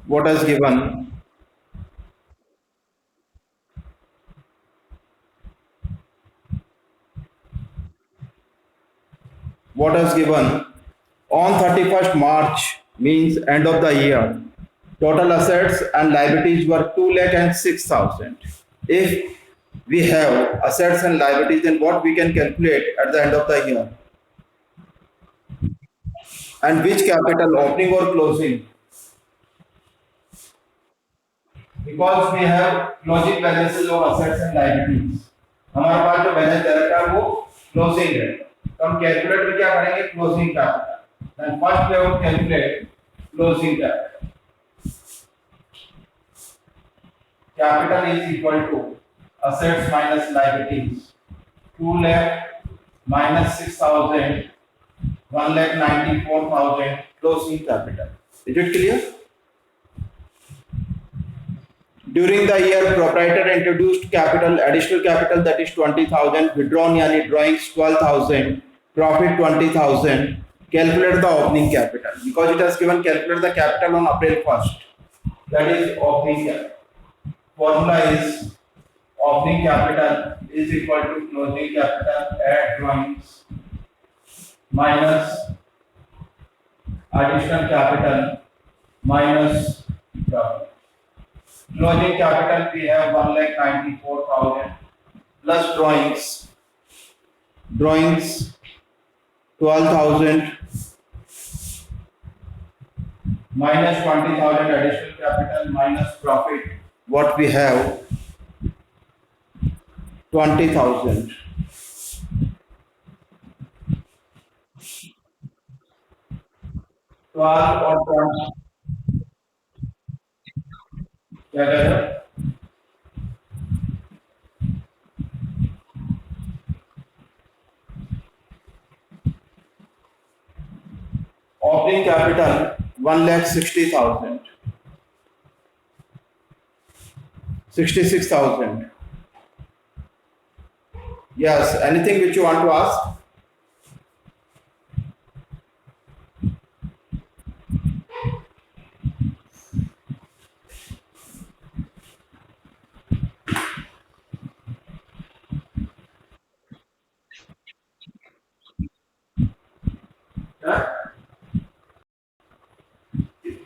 What is given? What is given? On 31st March means end of the year. Total assets and liabilities were 2 lakh and 6,000. If we have assets and liabilities, then what we can calculate at the end of the year? And which capital, opening or closing? Because we have closing balances of assets and liabilities. हमारे पास जो balance दे रखा है वो closing है, तो हम calculate में क्या करेंगे? Closing capital. Then first way of calculate closing capital. Capital is equal to assets minus liabilities, 2 lakh minus 6,000, 1 lakh 94,000 closing capital. Is it clear? During the year, proprietor introduced capital, additional capital, that is 20,000, withdrawn yani drawings 12,000, profit 20,000. Calculate the opening capital, because it has given calculate the capital on April 1st. That is opening capital. Formula is opening capital is equal to closing capital at drawings minus additional capital minus profit. Closing capital we have 1,94,000 plus drawings 12,000 minus 20,000 additional capital minus profit. What we have? 20,000. 12 और 20 क्या कह रहे हो? Opening capital 1,60,000, 66,000. Yes, anything which you want to ask?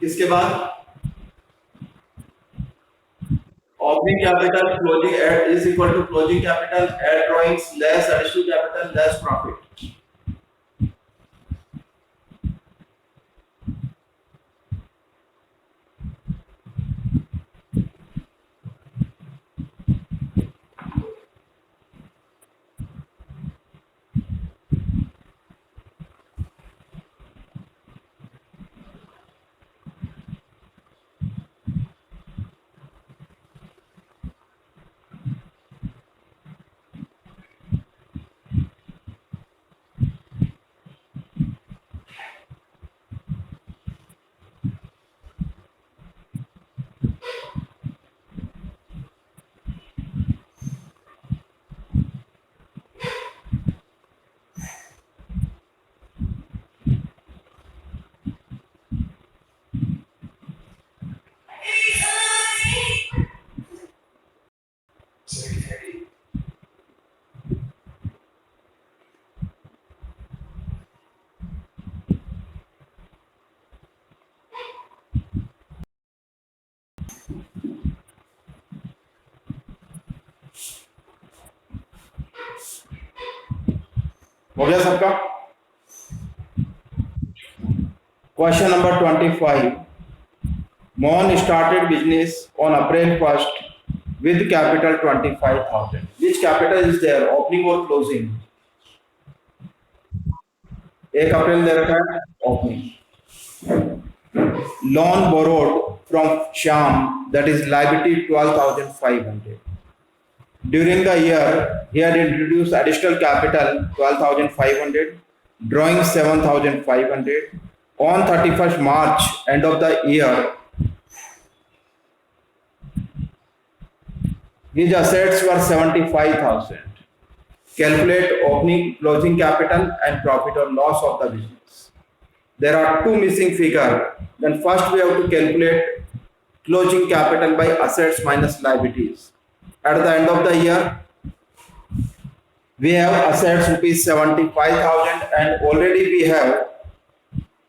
इसके बाद opening capital closing at is equal to closing capital at drawings less additional capital less profit. हो गया सबका? Question number 25. Mohan started business on April 1st with capital 25,000. Which capital is there? Opening or closing? 1 अप्रैल दे रखा है, opening. Loan borrowed from Shyam, that is liability 12,500. During the year, he had introduced additional capital 12,500, drawing 7,500. On 31st March, end of the year, his assets were 75,000. Calculate opening, closing capital and profit or loss of the business. There are two missing figures. Then first we have to calculate closing capital by assets minus liabilities. At the end of the year, we have assets rupees 75,000 and already we have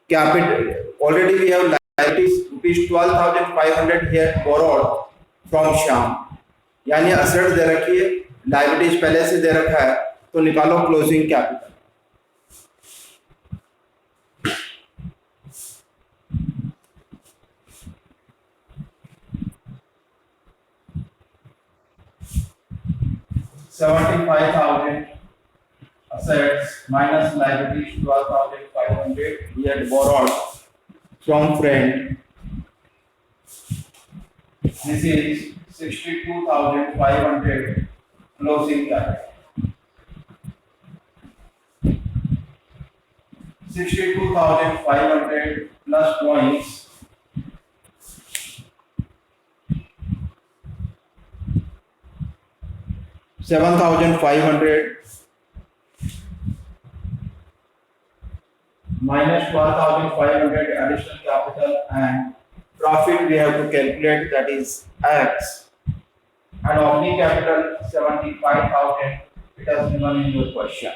capital, already we have liabilities rupees 12,500 here borrowed from Shyam. यानी assets दे रखी है, liabilities पहले से दे रखा है, तो निकालो closing capital. $75,000 assets minus liabilities 12,500 we had borrowed from friend. This is 62,500 closing capital. 62,500 plus drawings. 7,500 minus 12,500 additional capital and profit we have to calculate, that is X, and opening capital 75,000. It has given in your question.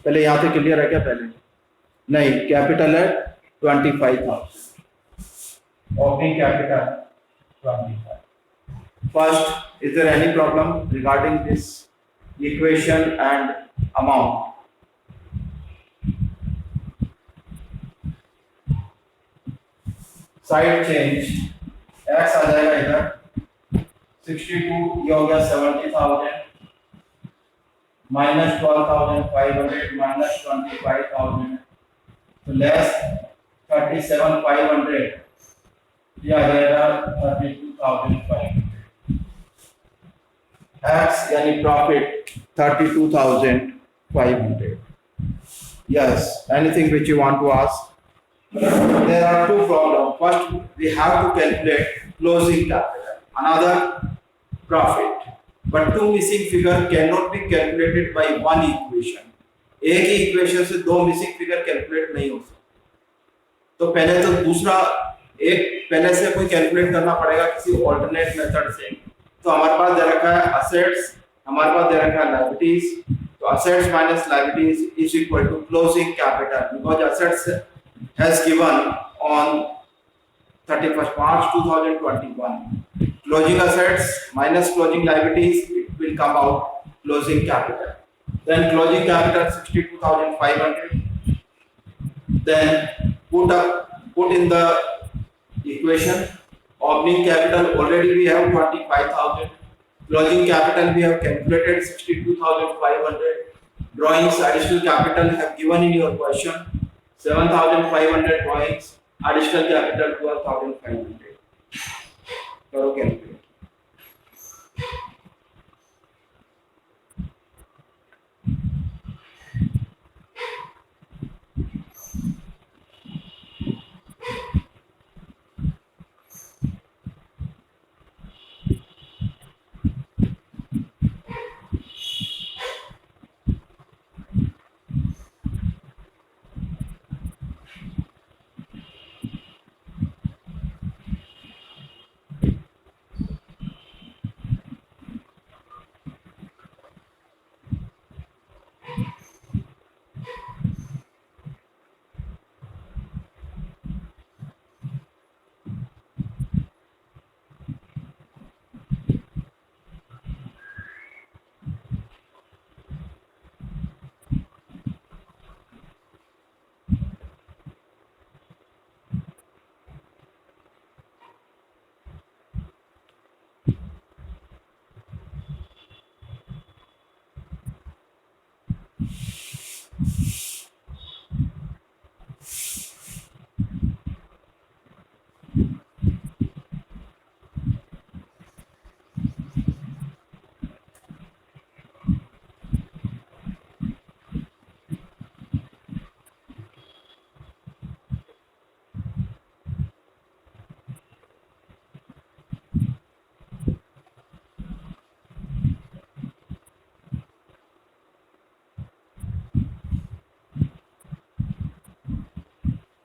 पहले यहाँ पे clear है क्या? पहले नहीं, capital है 25,000, opening capital 25. First, is there any problem regarding this equation and amount? Side change, x आ जाएगा इधर 62, ये हो गया 70,000 minus 12,500 minus 25,000, तो less 37,500, ये आ जाएगा 32,500. X यानी profit 32,500. Yes, anything which you want to ask? There are two problems. First, we have to calculate closing capital, another profit. But two missing figure cannot be calculated by one equation. एक ही equation से दो missing figure calculate नहीं हो सकते. तो पहले तो दूसरा एक पहले से कोई कैलकुलेट करना पड़ेगा किसी ऑल्टरनेट मेथड से. तो हमारे पास दे रखा है असेट्स, हमारे पास दे रखा है लायबिलिटीज. तो assets minus liabilities is equal to closing capital, because assets has given on 31st March 2021. Closing assets minus closing liabilities, it will come out closing capital. Then closing capital 62,500. Then put in the equation. Opening capital already we have 25,000. Closing capital we have calculated 62,500. Drawings additional capital have given in your question. 7,500 drawings, additional capital 12,500. करो calculate.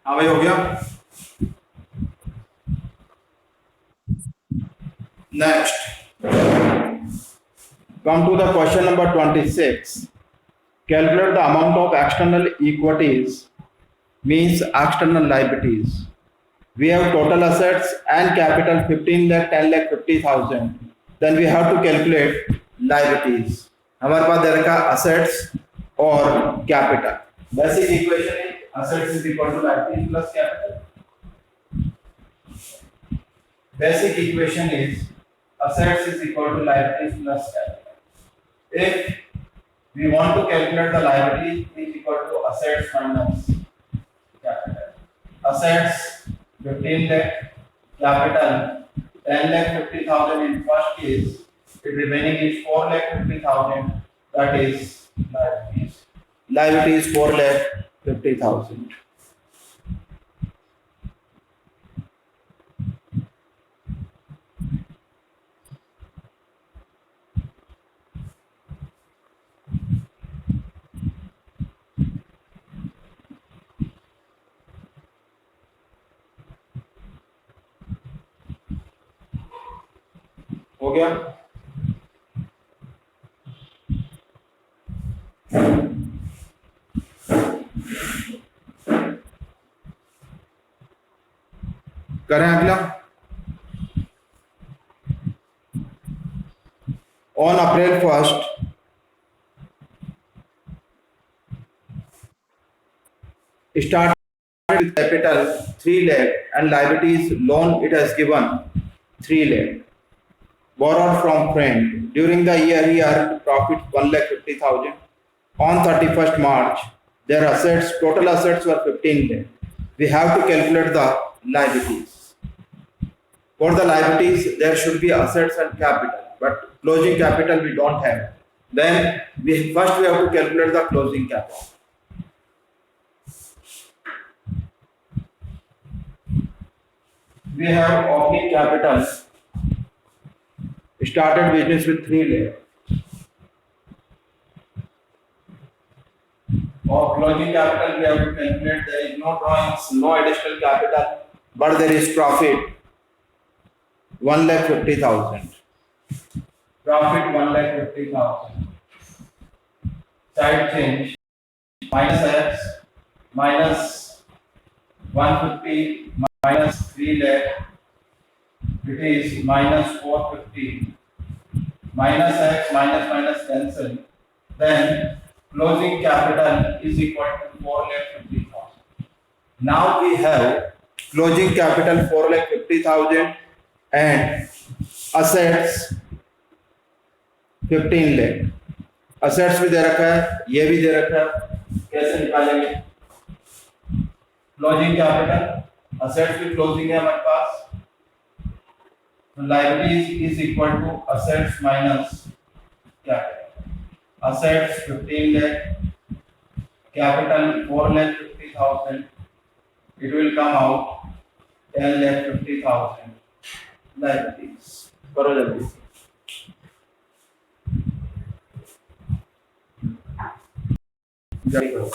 हाँ भाई हो गया. Next, come to the question number 26. Calculate the amount of external equities means external liabilities. We have total assets and capital 15 lakh, 10 lakh, 50,000. Then we have to calculate liabilities. हमारे पास दे रखा assets और capital. Basic equation is assets is equal to liabilities plus capital. Basic equation is assets is equal to liabilities plus capital. If we want to calculate the liabilities, is equal to assets minus capital. Assets 15 lakh, capital 10 lakh 50,000 in first case, the remaining is 4 lakh 50,000, that is liabilities. Liabilities 4 lakh 50,000. हो गया? करें अगला. On April 1st, start with capital 3 lakh and liabilities loan it has given 3 lakh. Borrowed from friend. During the year he earned profit 1,50,000. On 31st March, their assets, total assets were 15 lakh. We have to calculate the liabilities. For the liabilities, there should be assets and capital, but closing capital we don't have. Then we first have to calculate the closing capital. We have opening capital. Started business with 3 lakh. Of closing capital we have to calculate. There is no drawings, no additional capital, but there is profit 1,50,000. Profit 1,50,000. Side change minus X minus 150 minus 3 lakh. It is minus 450. Minus X minus cancel. Then closing capital is equal to 4,50,000. Now we have closing capital 4,50,000 and assets 15 lakh. Assets भी दे रखा है, ये भी दे रखा है. कैसे निकालेंगे? Closing capital, assets भी क्लोजिंग है हमारे पास. Liabilities is equal to assets minus capital. Assets 15 lakh, capital 4,50,000. It will come out 10,50,000. Liabilities. करो जल्दी. जल्दी करो.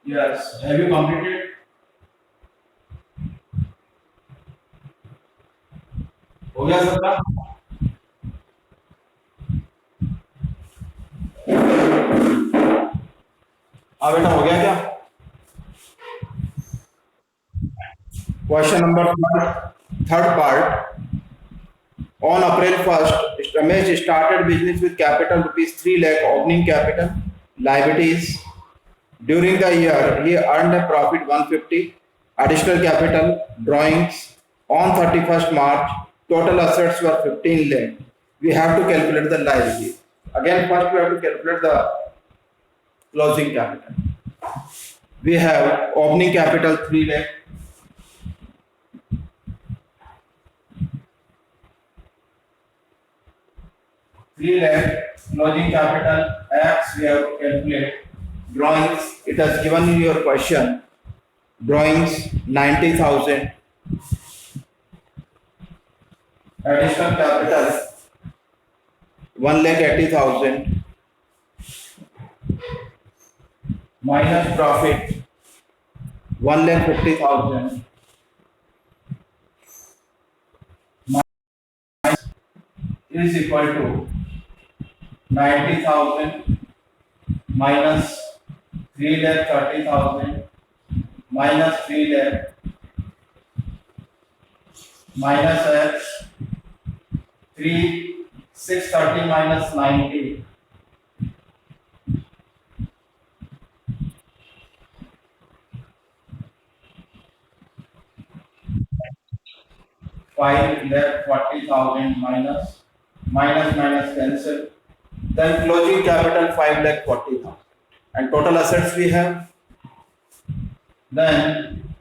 Yes. Have you completed? हो गया सबका? हाँ बेटा, हो गया क्या? Question number third part. On April 1st, Ramesh started business with capital rupees 3 lakh opening capital, liabilities. During the year, he earned a profit 150, additional capital, drawings. On 31st March, total assets were 15 lakh. We have to calculate the liabilities. Again, first we have to calculate the closing capital. We have opening capital 3 lakh. 3 lakh closing capital X we have to calculate. Drawings, it has given in your question. Drawings 90,000. Additional capital 1,80,000. Minus profit 1,50,000. Is equal to 90,000 minus 3,30,000 minus 3 lakh minus X 630 minus 90 5,40,000 minus cancel. Then closing capital 5,40,000 and total assets we have. Then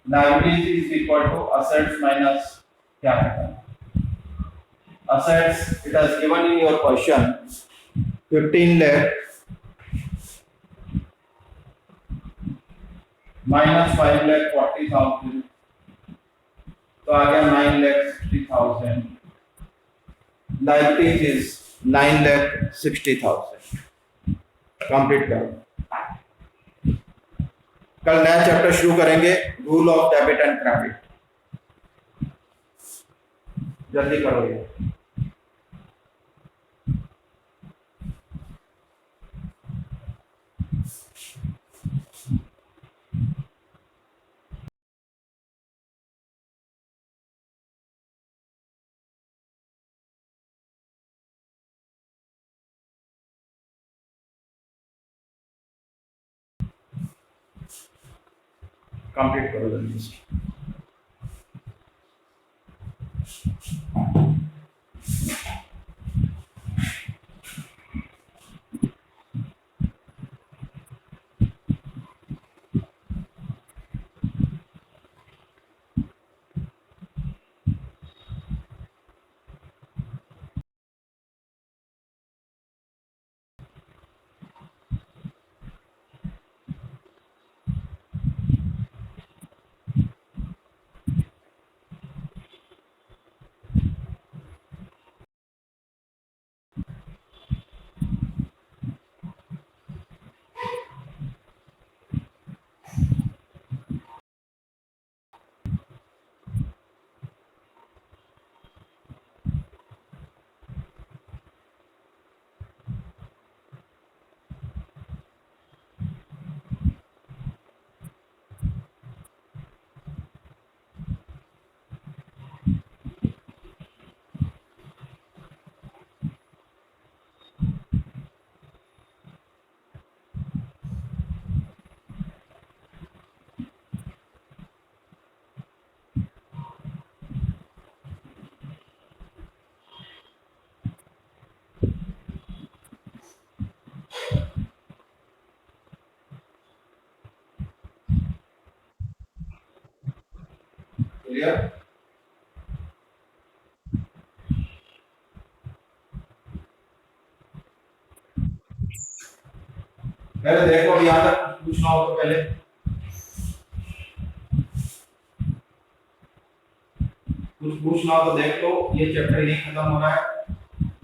liabilities is equal to assets minus capital. Assets, it has given in your question 15 lakh minus 5,40,000, तो आ गया 9,60,000. Liabilities is 9,60,000. Complete करो. कल नया chapter शुरू करेंगे, rule of debit and credit. जल्दी करो ये. कंप्लीट करो जल्दी से. क्लियर? पहले देखो, यहाँ तक पूछना हो तो पहले कुछ पूछना हो तो देख लो. ये चैप्टर नहीं खत्म हो रहा है.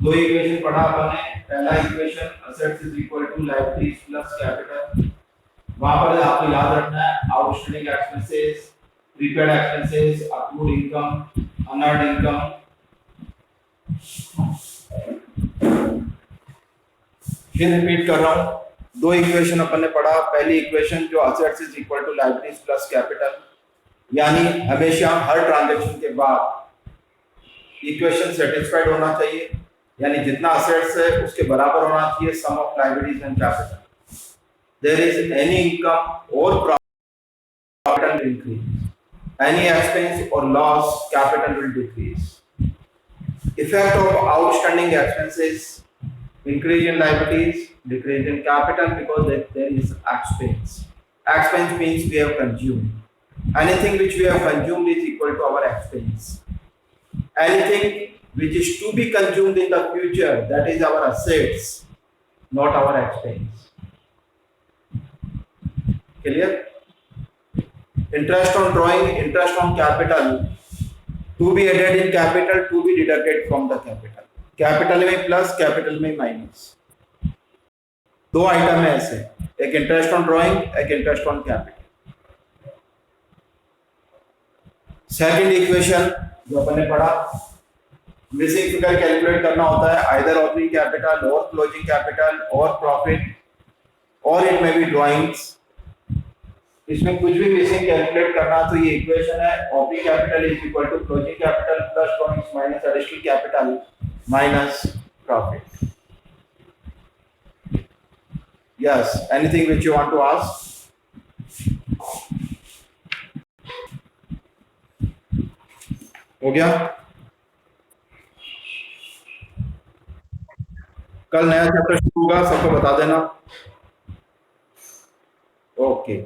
दो इक्वेशन पढ़ा आपने. पहला equation assets is equal to liabilities plus capital. वहां पर आपको याद रखना है outstanding expenses, prepaid expenses, accrued income, unearned income. फिर रिपीट कर रहा हूं, दो इक्वेशन अपन ने पढ़ा। पहली इक्वेशन जो assets is equal to liabilities plus capital, यानी हमेशा हर ट्रांजैक्शन के बाद इक्वेशन सेटिस्फाइड होना चाहिए, यानी जितना असेट्स है उसके बराबर होना चाहिए sum of liabilities and capital. There is any income और capital will increase. Any expense or loss, capital will decrease. Effect of outstanding expenses: increase in liabilities, decrease in capital because there is expense. Expense means we have consumed. Anything which we have consumed is equal to our expense. Anything which is to be consumed in the future, that is our assets, not our expense. Clear? Interest on drawing, interest on capital, to be added in capital, to be deducted from the capital. Capital में plus, capital में minus, दो item है ऐसे, एक interest on drawing, एक interest on capital. Second equation जो अपन ने पढ़ा, मिसिंग फिगर कैलकुलेट करना होता है आइदर ओपनिंग कैपिटल और क्लोजिंग कैपिटल और प्रॉफिट, और इट में बी ड्राइंग्स। इसमें कुछ भी मिसिंग कैलकुलेट करना तो ये इक्वेशन है, opening capital is equal to closing capital plus drawings minus additional capital minus profit. Yes, anything which you want to ask? हो गया? कल नया चैप्टर शुरू होगा, सबको बता देना। ओके।